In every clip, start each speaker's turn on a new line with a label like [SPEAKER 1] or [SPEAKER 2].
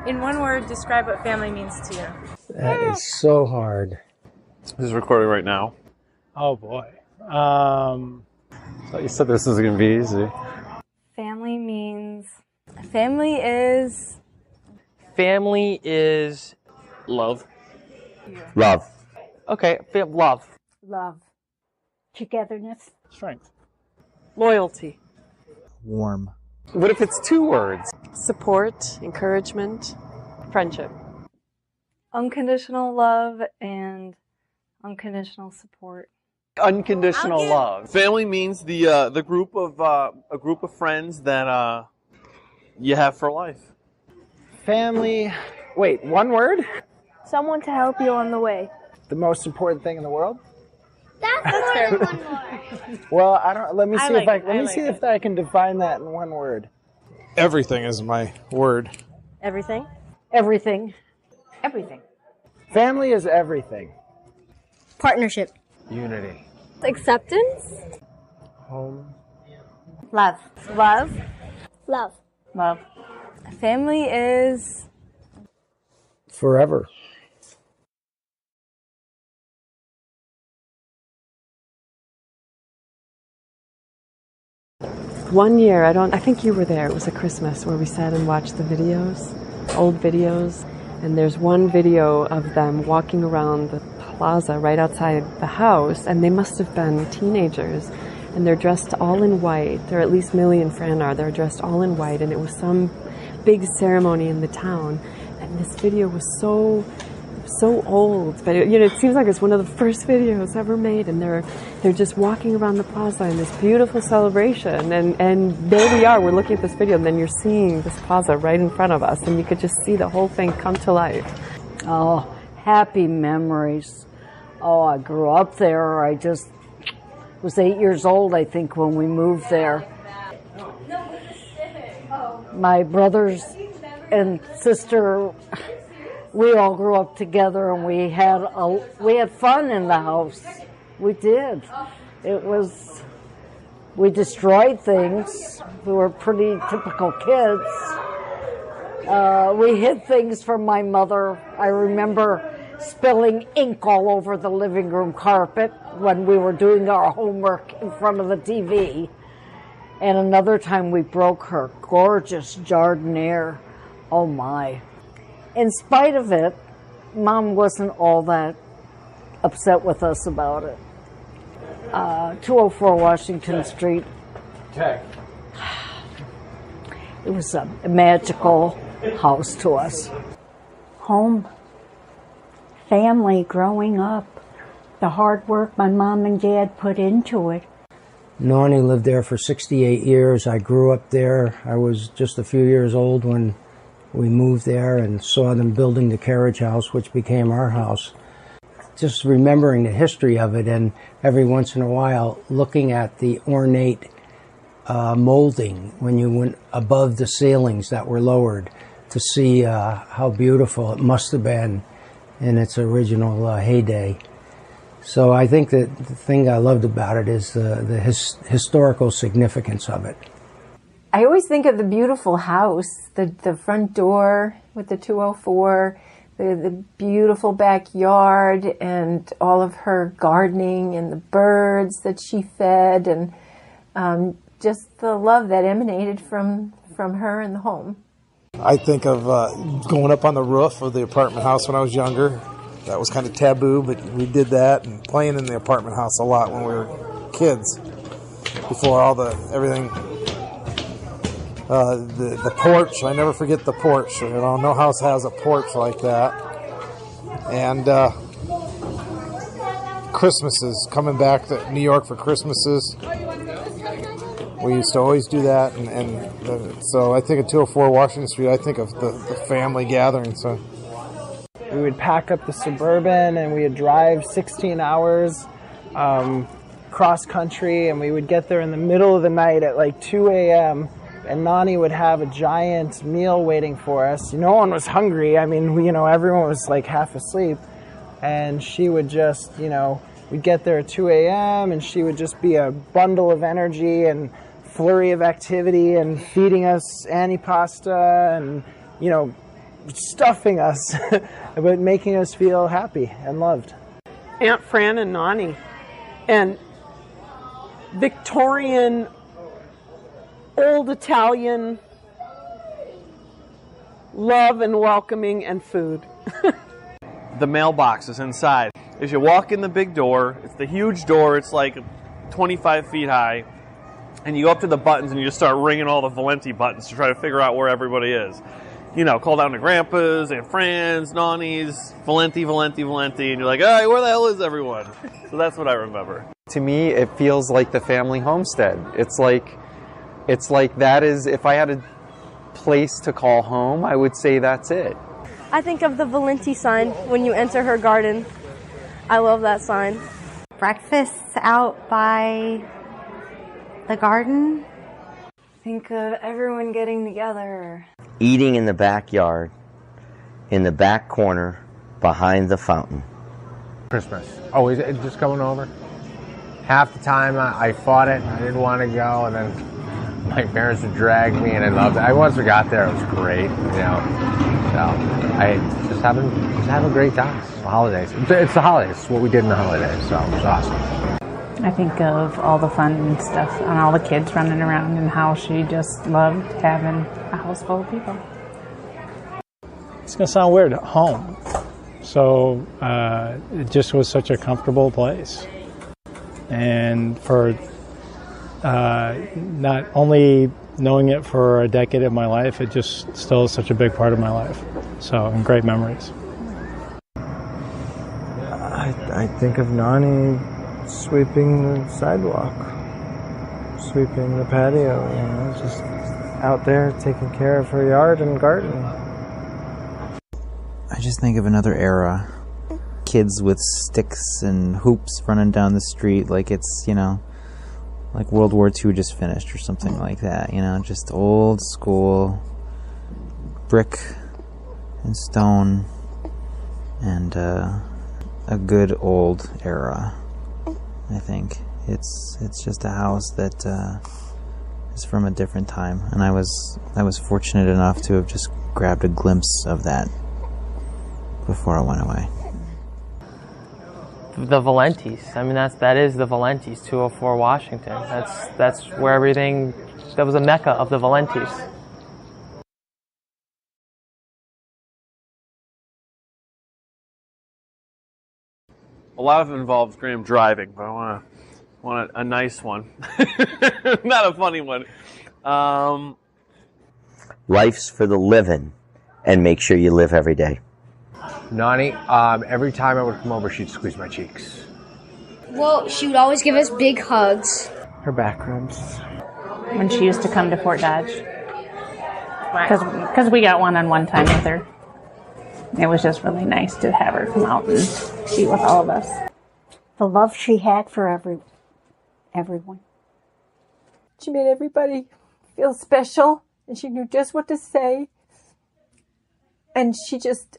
[SPEAKER 1] In one word, describe what family means to you.
[SPEAKER 2] That is so hard.
[SPEAKER 3] This is recording right now.
[SPEAKER 4] Oh boy.
[SPEAKER 3] So you said this is going to be easy.
[SPEAKER 1] Family means... Family is...
[SPEAKER 5] Family is love.
[SPEAKER 3] Love.
[SPEAKER 5] Okay, love.
[SPEAKER 6] Love. Togetherness.
[SPEAKER 4] Strength.
[SPEAKER 5] Loyalty.
[SPEAKER 7] Warm.
[SPEAKER 3] What if it's 2 words?
[SPEAKER 8] Support, encouragement, friendship.
[SPEAKER 1] Unconditional love and unconditional support.
[SPEAKER 5] Unconditional love.
[SPEAKER 3] Family means the group of a group of friends that you have for life.
[SPEAKER 4] Family. Wait, one word?
[SPEAKER 9] Someone to help you on the way.
[SPEAKER 4] The most important thing in the world?
[SPEAKER 9] That's more than one more.
[SPEAKER 4] Well, I don't. Let me see
[SPEAKER 1] if
[SPEAKER 4] I can define that in one word.
[SPEAKER 7] Everything is my word.
[SPEAKER 9] Everything?
[SPEAKER 6] Everything. Everything.
[SPEAKER 4] Family is everything.
[SPEAKER 9] Partnership.
[SPEAKER 2] Unity.
[SPEAKER 9] Acceptance.
[SPEAKER 4] Home.
[SPEAKER 6] Love.
[SPEAKER 1] Love.
[SPEAKER 9] Love.
[SPEAKER 1] Love. Family is...
[SPEAKER 2] Forever.
[SPEAKER 8] One year, I think you were there, it was a Christmas where we sat and watched the videos, old videos, and there's one video of them walking around the plaza right outside the house, and they must have been teenagers, and they're dressed all in white. They're at least Millie and Fran are. They're dressed all in white, and it was some big ceremony in the town, and this video was so old, but it seems like it's one of the first videos ever made, and they're just walking around the plaza in this beautiful celebration, and there we are, we're looking at this video, and then you're seeing this plaza right in front of us, and you could just see the whole thing come to life.
[SPEAKER 6] Oh, happy memories. Oh, I grew up there. I just was 8 years old, I think, when we moved there. My brothers and sister, we all grew up together, and we had fun in the house. We did. We destroyed things. We were pretty typical kids. We hid things from my mother. I remember spilling ink all over the living room carpet when we were doing our homework in front of the TV. And another time we broke her gorgeous jardiniere. Oh my. In spite of it, Mom wasn't all that upset with us about it. 204 Washington Street.
[SPEAKER 4] Okay.
[SPEAKER 6] It was a magical house to us.
[SPEAKER 10] Home. Family growing up. The hard work my mom and dad put into it.
[SPEAKER 2] Nonie lived there for 68 years. I grew up there. I was just a few years old when we moved there and saw them building the carriage house, which became our house. Just remembering the history of it, and every once in a while looking at the ornate molding when you went above the ceilings that were lowered to see how beautiful it must have been in its original heyday. So I think that the thing I loved about it is the historical significance of it.
[SPEAKER 11] I always think of the beautiful house, the front door with the 204, the beautiful backyard, and all of her gardening and the birds that she fed, and just the love that emanated from her in the home.
[SPEAKER 7] I think of going up on the roof of the apartment house when I was younger. That was kind of taboo, but we did that, and playing in the apartment house a lot when we were kids, before everything. The porch, I never forget the porch. No house has a porch like that. And Christmases, coming back to New York for Christmases, we used to always do that. So I think of 204 Washington Street, I think of the family gathering. So
[SPEAKER 4] we would pack up the Suburban, and we would drive 16 hours cross country, and we would get there in the middle of the night at like 2 a.m., and Nonie would have a giant meal waiting for us. No one was hungry. I mean, everyone was like half asleep. And she would just, we'd get there at 2 a.m. and she would just be a bundle of energy and flurry of activity and feeding us antipasta and, stuffing us, but making us feel happy and loved.
[SPEAKER 12] Aunt Fran and Nonie, and Victorian, old Italian love and welcoming and food.
[SPEAKER 3] The mailbox is inside. As you walk in the big door, it's the huge door, it's like 25 feet high, and you go up to the buttons and you just start ringing all the Valenti buttons to try to figure out where everybody is. You know, call down to Grandpa's, Aunt Fran's, Nonie's, Valenti, and you're like, all right, where the hell is everyone? So that's what I remember.
[SPEAKER 13] To me, it feels like the family homestead. It's like that is, if I had a place to call home, I would say that's it.
[SPEAKER 9] I think of the Valenti sign when you enter her garden. I love that sign.
[SPEAKER 1] Breakfasts out by the garden.
[SPEAKER 14] Think of everyone getting together.
[SPEAKER 15] Eating in the backyard, in the back corner, behind the fountain.
[SPEAKER 16] Christmas. Always just coming over. Half the time I fought it, I didn't want to go, and then my parents would drag me, and I loved it. Once we got there, it was great, you know. So I just having a great time. It's the holidays. It's the holidays. It's what we did in the holidays, so it was awesome.
[SPEAKER 17] I think of all the fun and stuff and all the kids running around and how she just loved having a house full of people.
[SPEAKER 18] It's going to sound weird, home. So it just was such a comfortable place. And for not only knowing it for a decade of my life, it just still is such a big part of my life. So, and great memories.
[SPEAKER 4] I think of Nonie sweeping the sidewalk, sweeping the patio, you know, just out there taking care of her yard and garden.
[SPEAKER 19] I just think of another era. Kids with sticks and hoops running down the street like it's, you know, like World War II just finished or something like that, you know, just old school brick and stone and a good old era. I think it's just a house that is from a different time, and I was fortunate enough to have just grabbed a glimpse of that before I went away.
[SPEAKER 5] The Valentis. I mean, that is the Valentis, 204 Washington. That's where everything. That was a mecca of the Valentis.
[SPEAKER 3] A lot of it involves Graham driving, but I want a nice one. Not a funny one.
[SPEAKER 15] Life's for the living, and make sure you live every day.
[SPEAKER 16] Nonie, every time I would come over, she'd squeeze my cheeks.
[SPEAKER 9] Well, she would always give us big hugs.
[SPEAKER 4] Her back rubs.
[SPEAKER 17] When she used to come to Fort Dodge. Because we got one-on-one time with her. It was just really nice to have her come out and be with all of us.
[SPEAKER 10] The love she had for everyone.
[SPEAKER 11] She made everybody feel special, and she knew just what to say. And she just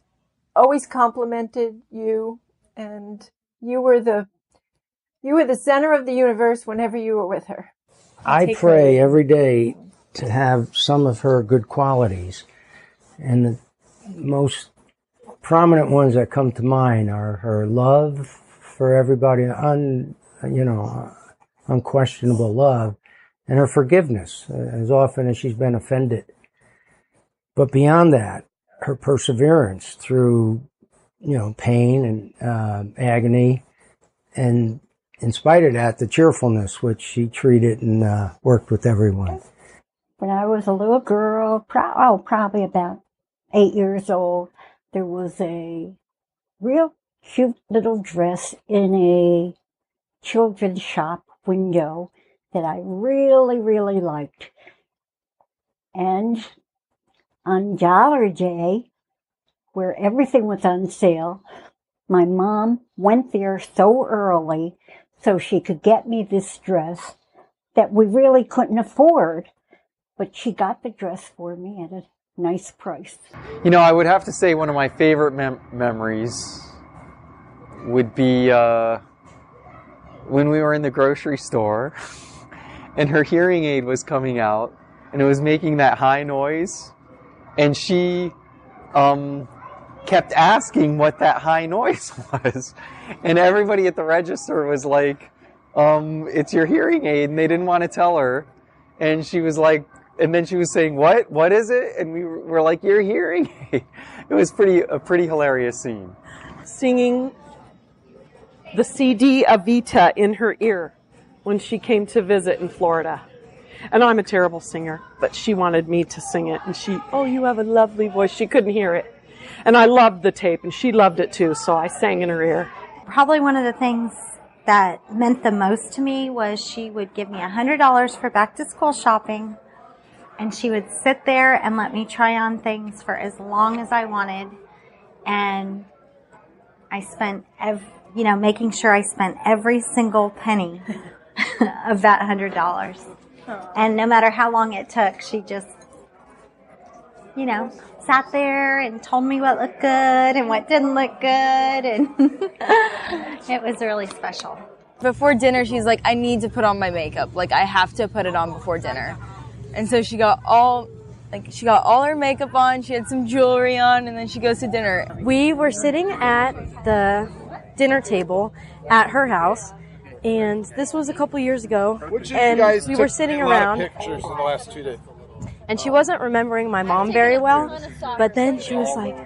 [SPEAKER 11] always complimented you, and you were the center of the universe whenever you were with her.
[SPEAKER 2] I pray every day to have some of her good qualities, and the most prominent ones that come to mind are her love for everybody, unquestionable love, and her forgiveness as often as she's been offended. But beyond that, her perseverance through, pain and agony, and in spite of that, the cheerfulness which she treated and worked with everyone.
[SPEAKER 10] When I was a little girl, probably about 8 years old, there was a real cute little dress in a children's shop window that I really, really liked. And on Dollar Day, where everything was on sale, my mom went there so early so she could get me this dress that we really couldn't afford. But she got the dress for me at a nice price.
[SPEAKER 13] You know, I would have to say one of my favorite memories would be when we were in the grocery store and her hearing aid was coming out and it was making that high noise, and she kept asking what that high noise was. And everybody at the register was like, it's your hearing aid. And they didn't want to tell her. And she was like, and then she was saying, what is it? And we were like, your hearing aid. It was a pretty hilarious scene.
[SPEAKER 12] Singing the CD Evita in her ear when she came to visit in Florida. And I'm a terrible singer, but she wanted me to sing it. And you have a lovely voice. She couldn't hear it. And I loved the tape, and she loved it too, so I sang in her ear.
[SPEAKER 20] Probably one of the things that meant the most to me was she would give me $100 for back to school shopping, and she would sit there and let me try on things for as long as I wanted. And I spent, making sure I spent every single penny of that $100. And no matter how long it took, she just, sat there and told me what looked good and what didn't look good. And it was really special.
[SPEAKER 9] Before dinner, she's like, I need to put on my makeup. Like, I have to put it on before dinner. And so she got all her makeup on, she had some jewelry on, and then she goes to dinner.
[SPEAKER 21] We were sitting at the dinner table at her house, and this was a couple years ago. And we were sitting around.
[SPEAKER 7] Pictures in the last 2 days.
[SPEAKER 21] And she wasn't remembering my mom very well, but then she was like,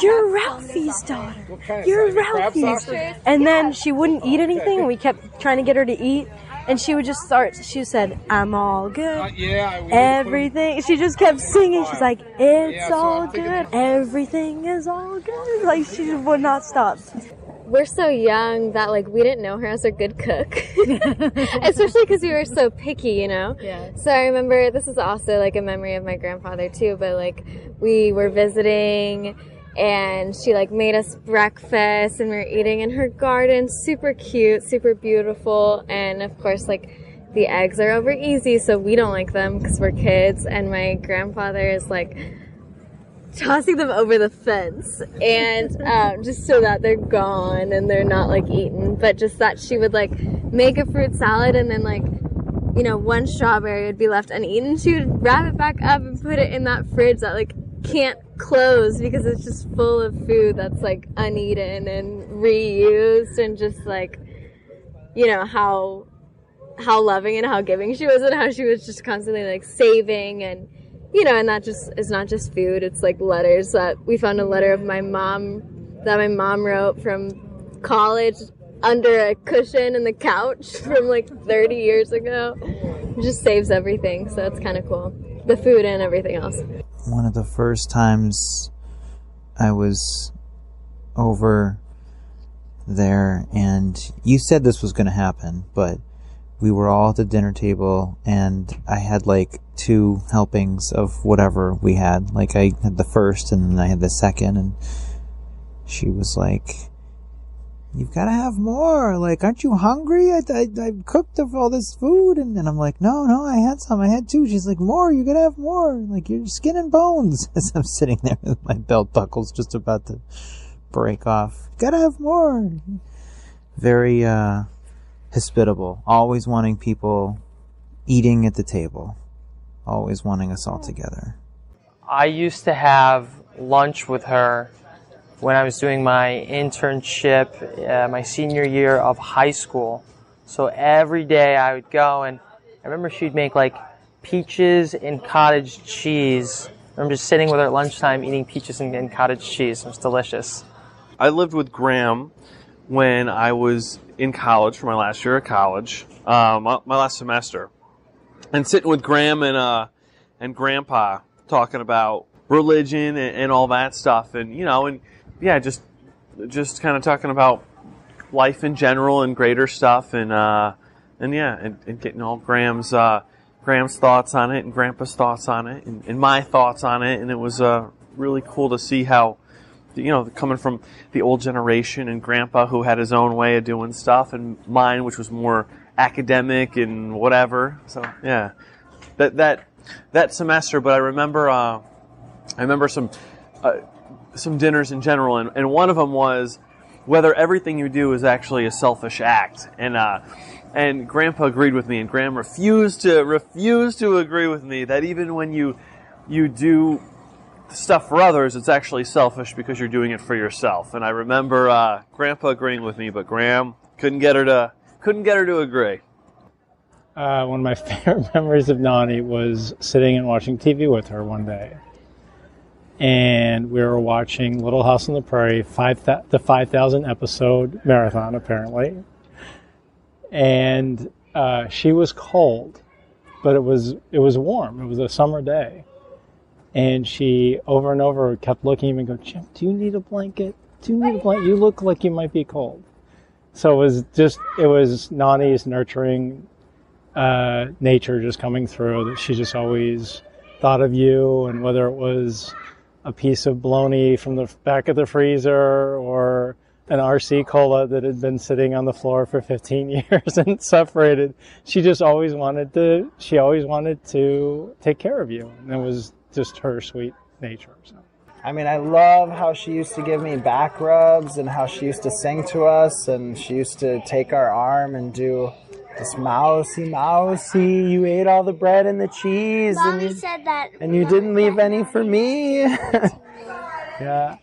[SPEAKER 21] "You're Ralphie's daughter. You're Ralphie's." And then she wouldn't eat anything. We kept trying to get her to eat, and she would just start. She said, "I'm all good. Everything." She just kept singing. She's like, "It's all good. Everything is all good." Like, she would not stop.
[SPEAKER 22] We're so young that, we didn't know her as a good cook. Especially because we were so picky, Yeah. So I remember, this is also, a memory of my grandfather, too, but, we were visiting, and she, made us breakfast, and we were eating in her garden. Super cute, super beautiful, and, of course, the eggs are over easy, so we don't like them because we're kids, and my grandfather is, tossing them over the fence, and just so that they're gone and they're not eaten, but just that she would make a fruit salad, and then one strawberry would be left uneaten. She would wrap it back up and put it in that fridge that can't close because it's just full of food that's uneaten and reused, and just how loving and how giving she was, and how she was just constantly saving, and and that just is not just food, it's letters that we found. A letter of my mom that my mom wrote from college under a cushion in the couch from 30 years ago. It just saves everything, so it's kind of cool. The food and everything else.
[SPEAKER 19] One of the first times I was over there, and you said this was going to happen, but we were all at the dinner table, and I had 2 helpings of whatever we had. I had the first, and then I had the second, and she was like, "You've got to have more. Aren't you hungry? I cooked up all this food." And I'm like, no, I had some. I had 2. She's like, "More. You got to have more. You're skin and bones." As I'm sitting there with my belt buckles just about to break off. "Got to have more." Very, hospitable, always wanting people eating at the table, always wanting us all together.
[SPEAKER 5] I used to have lunch with her when I was doing my internship, my senior year of high school. So every day I would go, and I remember she'd make peaches and cottage cheese. I'm just sitting with her at lunchtime eating peaches and cottage cheese. It was delicious.
[SPEAKER 3] I lived with Graham when I was in college for my last year of college, my last semester, and sitting with Graham and Grandpa talking about religion and all that stuff, and just kind of talking about life in general and greater stuff, and getting all Graham's thoughts on it and Grandpa's thoughts on it and my thoughts on it, and it was really cool to see how, coming from the old generation, and Grandpa, who had his own way of doing stuff, and mine, which was more academic and whatever. So yeah, that semester. But I remember some dinners in general, and one of them was whether everything you do is actually a selfish act. And Grandpa agreed with me, and Graham refused to agree with me that even when you do stuff for others, it's actually selfish because you're doing it for yourself. And I remember Grandpa agreeing with me, but Graham couldn't get her to agree.
[SPEAKER 18] One of my favorite memories of Nonie was sitting and watching TV with her one day. And we were watching Little House on the Prairie, the 5,000 episode marathon, apparently. And she was cold, but it was warm. It was a summer day. And she, over and over, kept looking at me and go, Jim, do you need a blanket? Do you need a blanket? You look like you might be cold. So it was Nonie's nurturing nature just coming through, that she just always thought of you, and whether it was a piece of bologna from the back of the freezer or an RC Cola that had been sitting on the floor for 15 years and separated, she always wanted to take care of you. And it was just her sweet nature. So.
[SPEAKER 4] I mean, I love how she used to give me back rubs and how she used to sing to us, and she used to take our arm and do this mousy, you ate all the bread and the cheese.
[SPEAKER 6] Mommy said that.
[SPEAKER 4] And you didn't leave any for me. Yeah.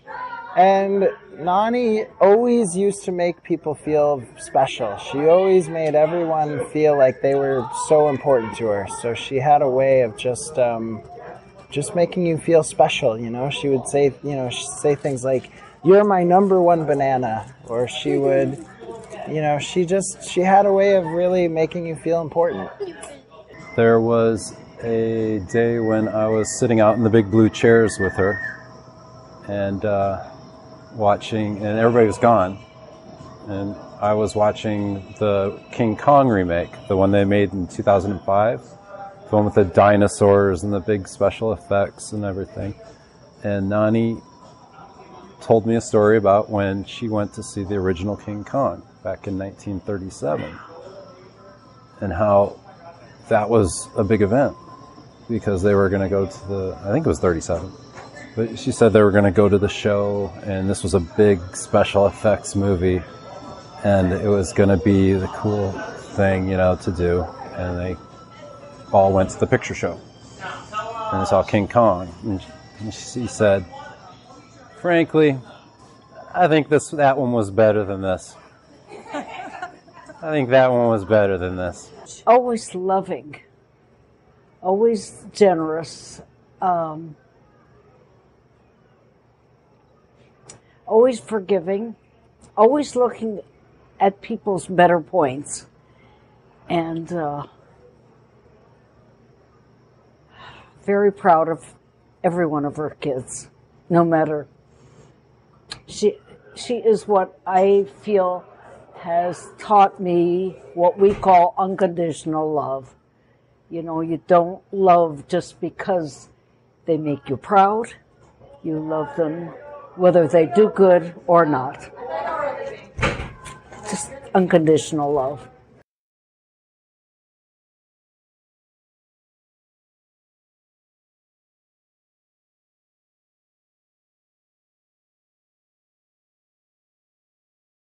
[SPEAKER 4] And Nonie always used to make people feel special. She always made everyone feel like they were so important to her. So she had a way of just making you feel special, you know. She would say things like, "You're my number one banana," or she would, she had a way of really making you feel important.
[SPEAKER 8] There was a day when I was sitting out in the big blue chairs with her and watching, and everybody was gone, and I was watching the King Kong remake, the one they made in 2005. The one with the dinosaurs and the big special effects and everything. And Nonie told me a story about when she went to see the original King Kong back in 1937. And how that was a big event because they were going to go to I think it was 37. But she said they were going to go to the show, and this was a big special effects movie. And it was going to be the cool thing, to do. And they all went to the picture show and they saw King Kong, and she said, frankly, I think that one was better than this. I think that one was better than this.
[SPEAKER 23] Always loving, always generous, always forgiving, always looking at people's better points, and very proud of every one of her kids, no matter. She is what I feel has taught me what we call unconditional love. You don't love just because they make you proud. You love them whether they do good or not. Just unconditional love.